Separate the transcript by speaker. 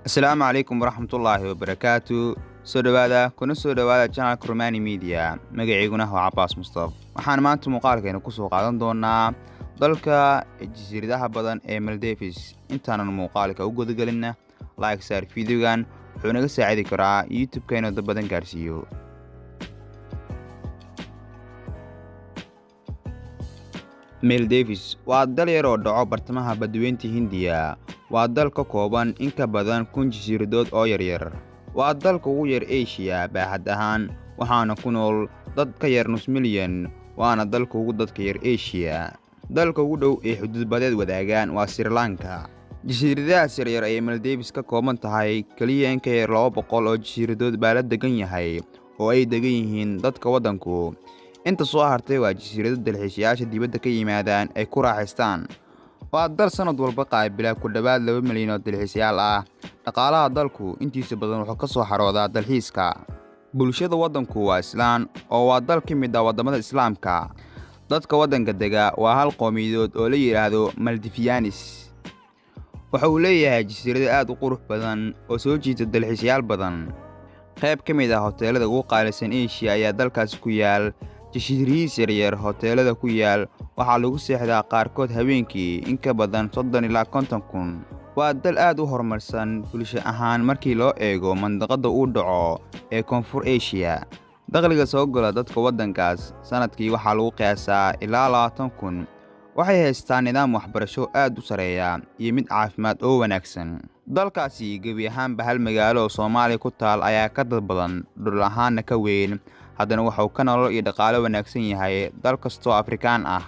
Speaker 1: Asalaamu calaykum waraxmatullaahi wabarakaatu. Soo dhawaada kuna soo dhawaada channelka Romani Media. Magaceyguna waa Cabbaas Mustafa. Waxaan maanta muuqaalkeena ku soo qaadan doonaa dalka jasiiradaha badan ee Maldives. Intaanan muuqaalka u gudagelinna like saar videogan wuxuu naga saacidi karaa YouTube-keena dad badan gaarsiiyo. Maldives waa dal yar oo dhaco bartamaha badweynta Hindiya. waa dal ka kooban in ka badan 1,000 jasiiradood oo yaryar. waa dalka ugu yar Asia baaxad ahaan, waxaana ku nool dad ka yar nus milyan, waana dalka ugu dadka yar Asia. dalka ugu dhow ee xuduud badeed wadaagaan waa Sri Lanka. jasiiradahaas yaryar ee Maldives ka kooban tahay kaliya in ka yar 200 oo jasiiradood baa la degan yahay oo ay degan yihiin dadka waddanku. inta soo hartay waa jasiirado dalxiisayaasha dibadda ka yimaadaan ay ku raaxaystaan. waa dal sanad walba qaabila ku dhawaad 2 milyan oo dalxiisayaal ah. dhaqaalaha dalku intiisa badan wuxuu ka soo xaroodaa dalxiiska. bulshada waddanku waa Islaan oo waa dal ka mid ah wadamada Islaamka. dadka waddanka dega waa hal qowmiyadood oo la yiraahdo Maldivians. waxa uu leeyahay jasiirado aad u qurux badan oo soo jiita dalxiisayaal badan. qayb ka mid ah hoteelada ugu qaalisan Asia ayaa dalkaasi ku yaal. jasiiradihiis yaryar hoteelada ku yaal waxaa lagu seexdaa qaarkood habeenkii in ka badan 30 ilaa 50 kun. waa dal aad u horumarsan bulsho ahaan markii loo eego mandaqada uu dhaco ee Koonfur Asia. dakhliga soo gala dadka waddankaas sanadkii waxaa lagu qiyaasaa ilaa 20 kun. waxay haystaan nidaam waxbarasho aad u sareeya iyo mid caafimaad oo wanaagsan. dalkaasi gebi ahaanba hal magaalo oo Soomaaliya ku taal ayaa ka dad badan, dhul ahaanna ka weyn, haddana wuxuu ka nolol iyo dhaqaale wanaagsan yahay dal kastoo Afrikaan ah.